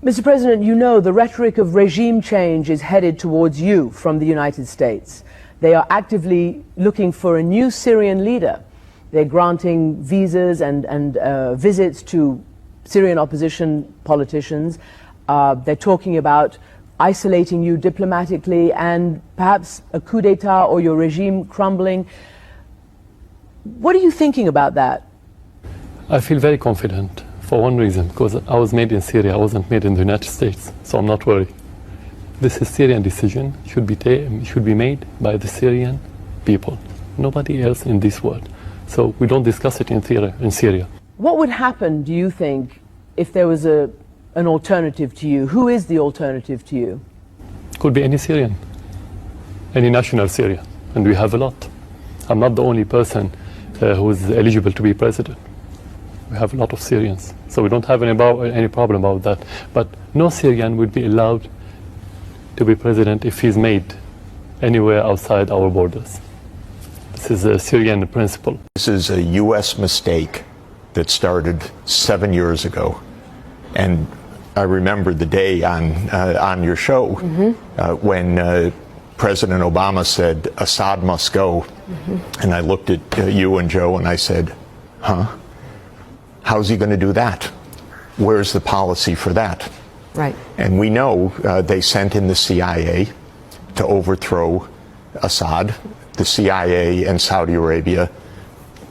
Mr. President, you know the rhetoric of regime change is headed towards you from the United States. They are actively looking for a new Syrian leader. They're granting visas and visits to Syrian opposition politicians. They're talking about isolating you diplomatically and perhaps a coup d'etat or your regime crumbling. What are you thinking about that? I feel very confident for one reason, because I was made in Syria, I wasn't made in the United States, so I'm not worried. This is Syrian decision, should be made by the Syrian people, nobody else in this world. So we don't discuss it in Syria. What would happen, do you think, if there was an alternative to you? Who is the alternative to you? Could be any Syrian, any national Syrian, and we have a lot. I'm not the only person who is eligible to be president. We have a lot of Syrians, so we don't have any problem about that. But no Syrian would be allowed to be president if he's made anywhere outside our borders. This is a Syrian principle. This is a U.S. mistake that started 7 years ago. And I remember the day on your show when President Obama said, Assad must go. And I looked at you and Joe and I said, huh? How's he going to do that? Where's the policy for that? Right. And we know they sent in the CIA to overthrow Assad. The CIA and Saudi Arabia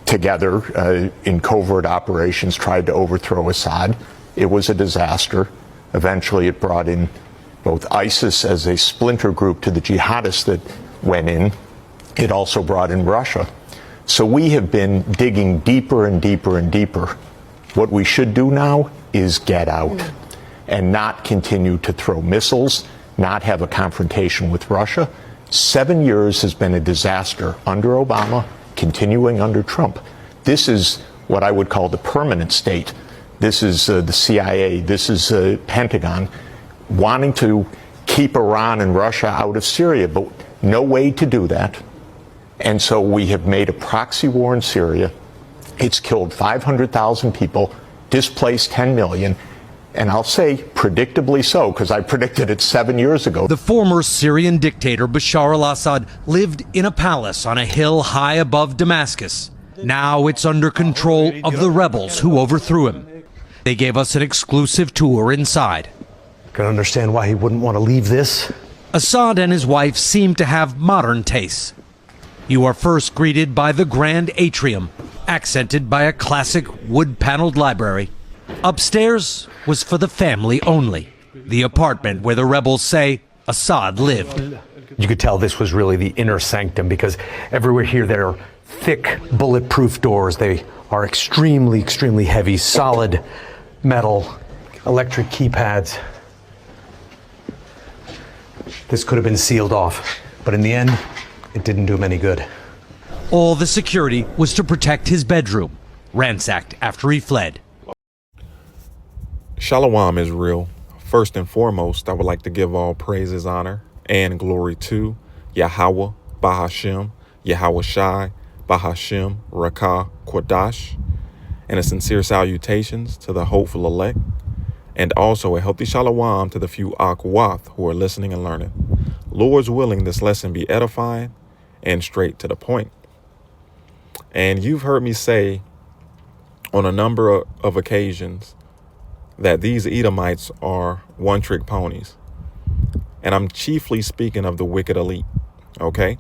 together in covert operations tried to overthrow Assad. It was a disaster. Eventually it brought in both ISIS as a splinter group to the jihadists that went in. It also brought in Russia. So we have been digging deeper and deeper and deeper. What we should do now is get out and not continue to throw missiles, not have a confrontation with Russia. 7 years has been a disaster under Obama, continuing under Trump. This is what I would call the permanent state. This is the CIA, this is the Pentagon, wanting to keep Iran and Russia out of Syria, but no way to do that. And so we have made a proxy war in Syria. It's killed 500,000 people, displaced 10 million, and I'll say predictably so, because I predicted it 7 years ago. The former Syrian dictator Bashar al-Assad lived in a palace on a hill high above Damascus. Now it's under control of the rebels who overthrew him. They gave us an exclusive tour inside. Can understand why he wouldn't want to leave this. Assad and his wife seem to have modern tastes. You are first greeted by the grand atrium, accented by a classic wood-paneled library. Upstairs was for the family only, the apartment where the rebels say Assad lived. You could tell this was really the inner sanctum because everywhere here there are thick, bulletproof doors. They are extremely, extremely heavy, solid metal, electric keypads. This could have been sealed off, but in the end, it didn't do him any good. All the security was to protect his bedroom, ransacked after he fled. Shalom, Israel. First and foremost, I would like to give all praises, honor, and glory to Yahweh, Bahashem, Yahweh Shai, Bahashem, Rakah, Quadash, and a sincere salutations to the hopeful elect, and also a healthy shalom to the few Akwath who are listening and learning. Lord's willing, this lesson be edifying and straight to the point. And you've heard me say on a number of occasions that these Edomites are one-trick ponies. And I'm chiefly speaking of the wicked elite, okay,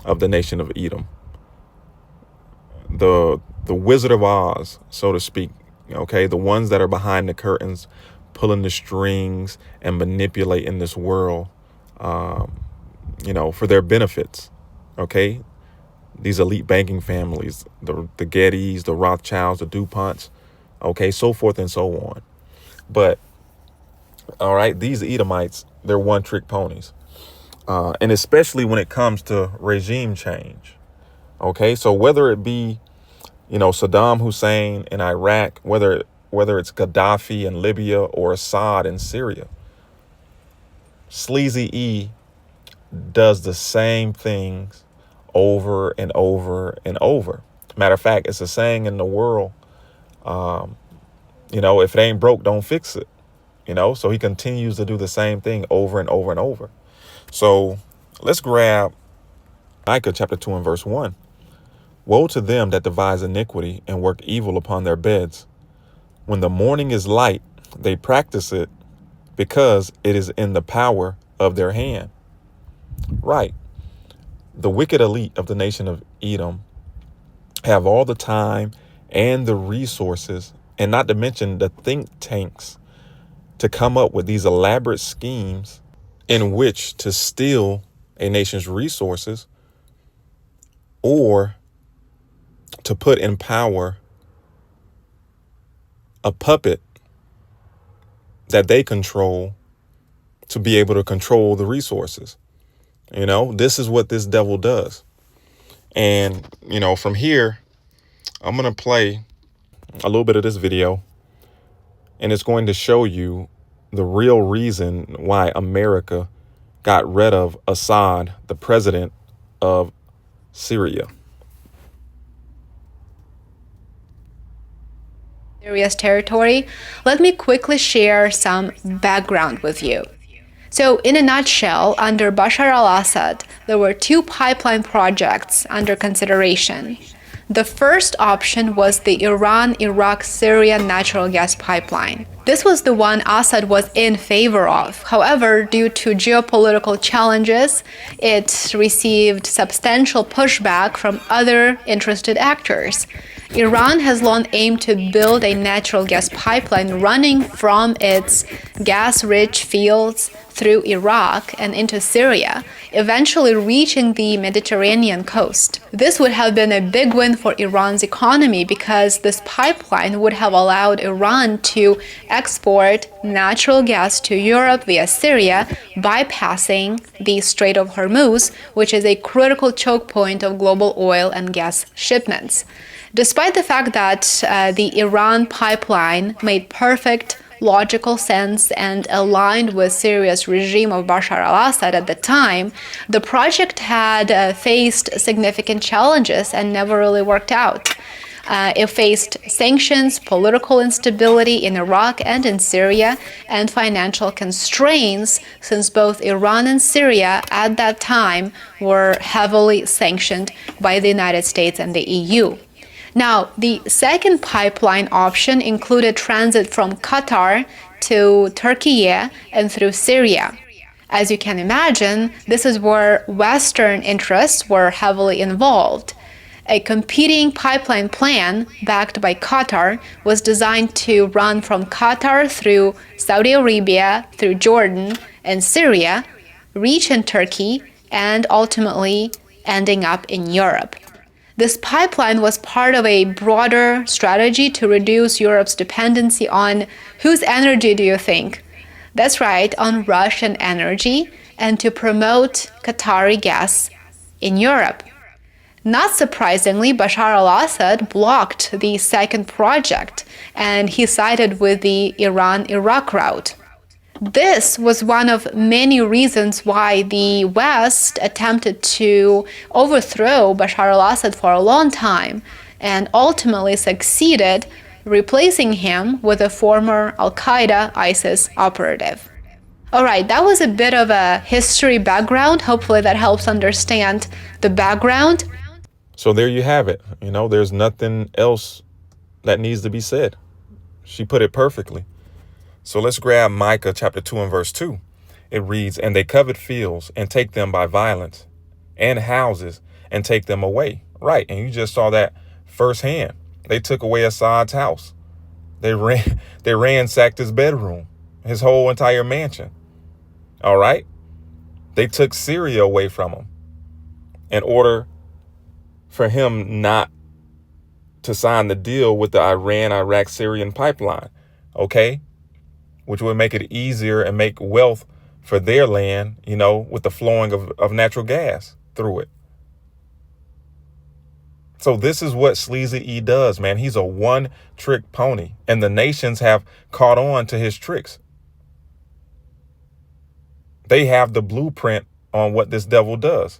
of the nation of Edom. The Wizard of Oz, so to speak, okay, the ones that are behind the curtains, pulling the strings and manipulating this world, for their benefits, okay? These elite banking families, the Gettys, the Rothschilds, the DuPonts, okay, so forth and so on. But, all right, these Edomites, they're one-trick ponies. And especially when it comes to regime change. Okay, so whether it be, Saddam Hussein in Iraq, whether it's Gaddafi in Libya or Assad in Syria, Sleazy E does the same things over and over and over. Matter of fact, it's a saying in the world, if it ain't broke, don't fix it. So he continues to do the same thing over and over and over. So let's grab Micah chapter 2 and verse 1. Woe to them that devise iniquity and work evil upon their beds. When the morning is light, they practice it because it is in the power of their hand. Right. The wicked elite of the nation of Edom have all the time and the resources, and not to mention the think tanks, to come up with these elaborate schemes in which to steal a nation's resources or to put in power a puppet that they control to be able to control the resources. This is what this devil does. And, from here, I'm going to play a little bit of this video, and it's going to show you the real reason why America got rid of Assad, the president of Syria. Syria's territory. Let me quickly share some background with you. So, in a nutshell, under Bashar al-Assad, there were two pipeline projects under consideration. The first option was the Iran-Iraq-Syria natural gas pipeline. This was the one Assad was in favor of. However, due to geopolitical challenges, it received substantial pushback from other interested actors. Iran has long aimed to build a natural gas pipeline running from its gas-rich fields through Iraq and into Syria, eventually reaching the Mediterranean coast. This would have been a big win for Iran's economy because this pipeline would have allowed Iran to export natural gas to Europe via Syria, bypassing the Strait of Hormuz, which is a critical choke point of global oil and gas shipments. Despite the fact that the Iran pipeline made perfect logical sense and aligned with Syria's regime of Bashar al-Assad at the time, the project had faced significant challenges and never really worked out. It faced sanctions, political instability in Iraq and in Syria, and financial constraints, since both Iran and Syria at that time were heavily sanctioned by the United States and the EU. Now, the second pipeline option included transit from Qatar to Zakar'Yah and through Syria. As you can imagine, this is where Western interests were heavily involved. A competing pipeline plan, backed by Qatar, was designed to run from Qatar through Saudi Arabia, through Jordan and Syria, reach in Turkey, and ultimately ending up in Europe. This pipeline was part of a broader strategy to reduce Europe's dependency on whose energy do you think? That's right, on Russian energy, and to promote Qatari gas in Europe. Not surprisingly, Bashar al-Assad blocked the second project, and he sided with the Iran-Iraq route. This was one of many reasons why the West attempted to overthrow Bashar al-Assad for a long time and ultimately succeeded, replacing him with a former Al-Qaeda ISIS operative. All right, that was a bit of a history background. Hopefully that helps understand the background. So there you have it. There's nothing else that needs to be said. She put it perfectly. So let's grab Micah chapter 2 and verse 2. It reads, "And they covet fields and take them by violence, and houses and take them away." Right. And you just saw that firsthand. They took away Assad's house. They ransacked his bedroom, his whole entire mansion. All right. They took Syria away from him in order for him not to sign the deal with the Iran-Iraq-Syrian pipeline. Okay. Which would make it easier and make wealth for their land, with the flowing of natural gas through it. So this is what Sleazy E does, man. He's a one-trick pony, and the nations have caught on to his tricks. They have the blueprint on what this devil does.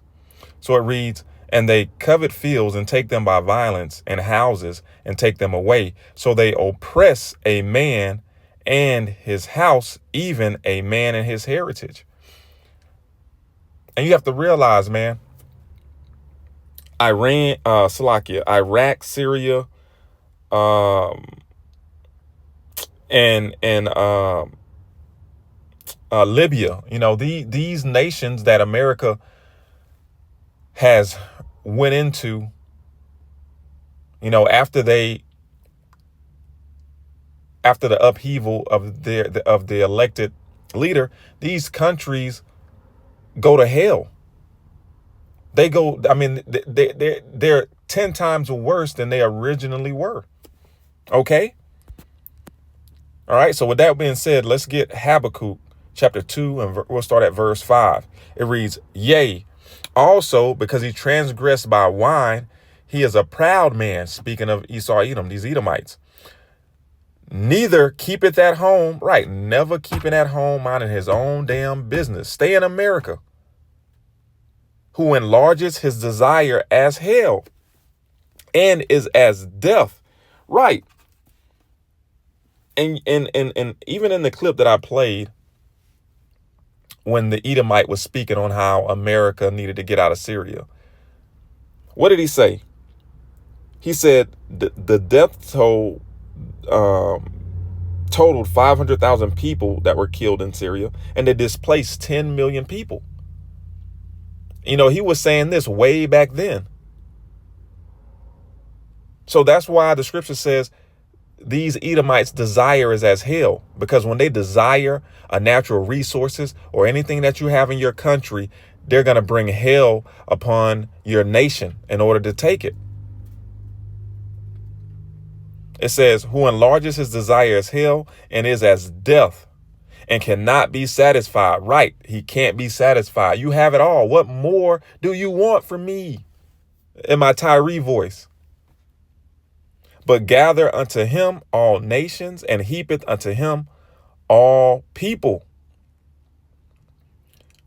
So it reads, "And they covet fields and take them by violence, and houses and take them away. So they oppress a man and his house, even a man in his heritage. And you have to realize, man, Iraq, Syria, and Libya, these nations that America has went into, after the upheaval of the elected leader, these countries go to hell. They go, they're 10 times worse than they originally were. Okay? All right, so with that being said, let's get Habakkuk chapter 2, and we'll start at verse 5. It reads, "Yea, also because he transgressed by wine, he is a proud man," speaking of Esau, Edom, these Edomites. "Neither keepeth at home," right, never keeping at home, minding his own damn business. Stay in America. "Who enlarges his desire as hell, and is as death." Right. And even in the clip that I played, when the Edomite was speaking on how America needed to get out of Syria, what did he say? He said the death toll totaled 500,000 people that were killed in Syria, and they displaced 10 million people. He was saying this way back then. So that's why the scripture says these Edomites' desire is as hell, because when they desire a natural resources or anything that you have in your country, they're going to bring hell upon your nation in order to take it. It says, "Who enlarges his desire as hell, and is as death, and cannot be satisfied." Right. He can't be satisfied. You have it all. What more do you want from me? In my Tyree voice. "But gather unto him all nations, and heapeth unto him all people."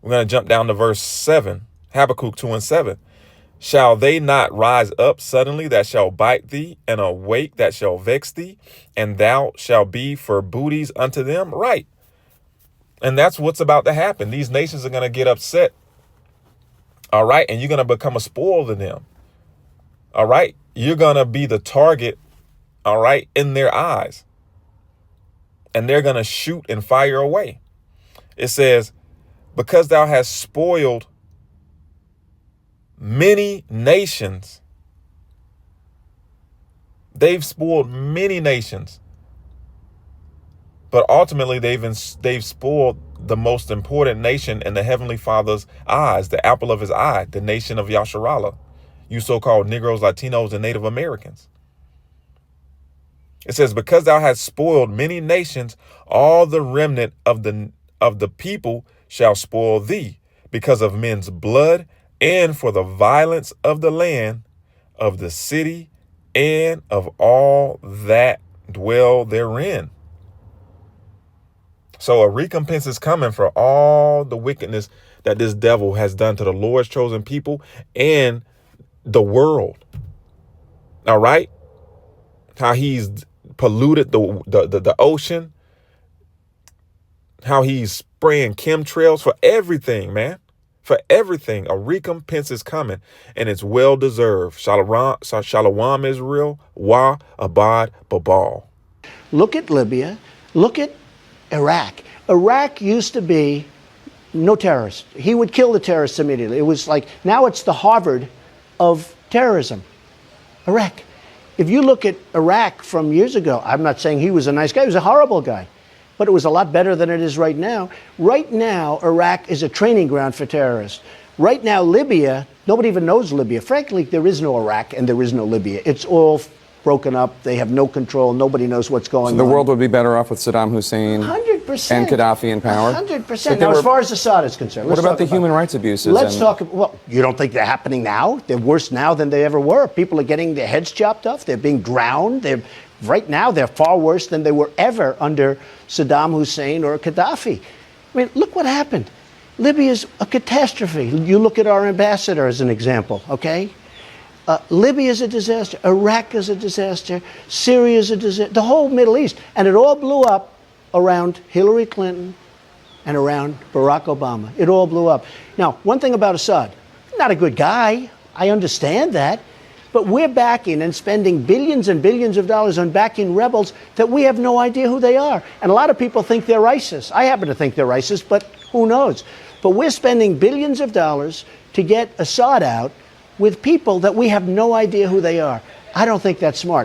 We're going to jump down to verse 7, Habakkuk 2 and 7. "Shall they not rise up suddenly that shall bite thee, and awake that shall vex thee, and thou shalt be for booties unto them?" Right. And that's what's about to happen. These nations are going to get upset. All right. And you're going to become a spoil to them. All right. You're going to be the target. All right. In their eyes. And they're going to shoot and fire away. It says, "Because thou hast spoiled many nations." They've spoiled many nations. But ultimately, they've spoiled the most important nation in the Heavenly Father's eyes, the apple of his eye, the nation of Yasharallah, you so-called Negroes, Latinos, and Native Americans. It says, "Because thou hast spoiled many nations, all the remnant of the people shall spoil thee, because of men's blood, and for the violence of the land, of the city, and of all that dwell therein." So a recompense is coming for all the wickedness that this devil has done to the Lord's chosen people and the world. All right. How he's polluted the ocean, how he's spraying chemtrails, for everything, man, for everything. A recompense is coming, and it's well deserved. Shalom Israel, wa abad babal. Look at Libya. Look at Iraq. Iraq used to be no terrorists. He would kill the terrorists immediately. It was like, now it's the Harvard of terrorism. Iraq. If you look at Iraq from years ago, I'm not saying he was a nice guy, he was a horrible guy, but it was a lot better than it is right now. Right now, Iraq is a training ground for terrorists. Right now, Libya, nobody even knows Libya. Frankly, there is no Iraq and there is no Libya. It's all broken up. They have no control. Nobody knows what's going on. So the world would be better off with Saddam Hussein 100%. And Gaddafi in power? 100%. Now, as far as Assad is concerned. What about the human rights abuses? Let's talk. Well, you don't think they're happening now? They're worse now than they ever were. People are getting their heads chopped off. They're being drowned. Right now, they're far worse than they were ever under Saddam Hussein or Gaddafi. I mean, look what happened. Libya's a catastrophe. You look at our ambassador as an example, okay? Libya is a disaster. Iraq is a disaster. Syria is a disaster. The whole Middle East. And it all blew up around Hillary Clinton and around Barack Obama. It all blew up. Now, one thing about Assad, not a good guy. I understand that. But we're backing and spending billions and billions of dollars on backing rebels that we have no idea who they are. And a lot of people think they're ISIS. I happen to think they're ISIS, but who knows? But we're spending billions of dollars to get Assad out with people that we have no idea who they are. I don't think that's smart.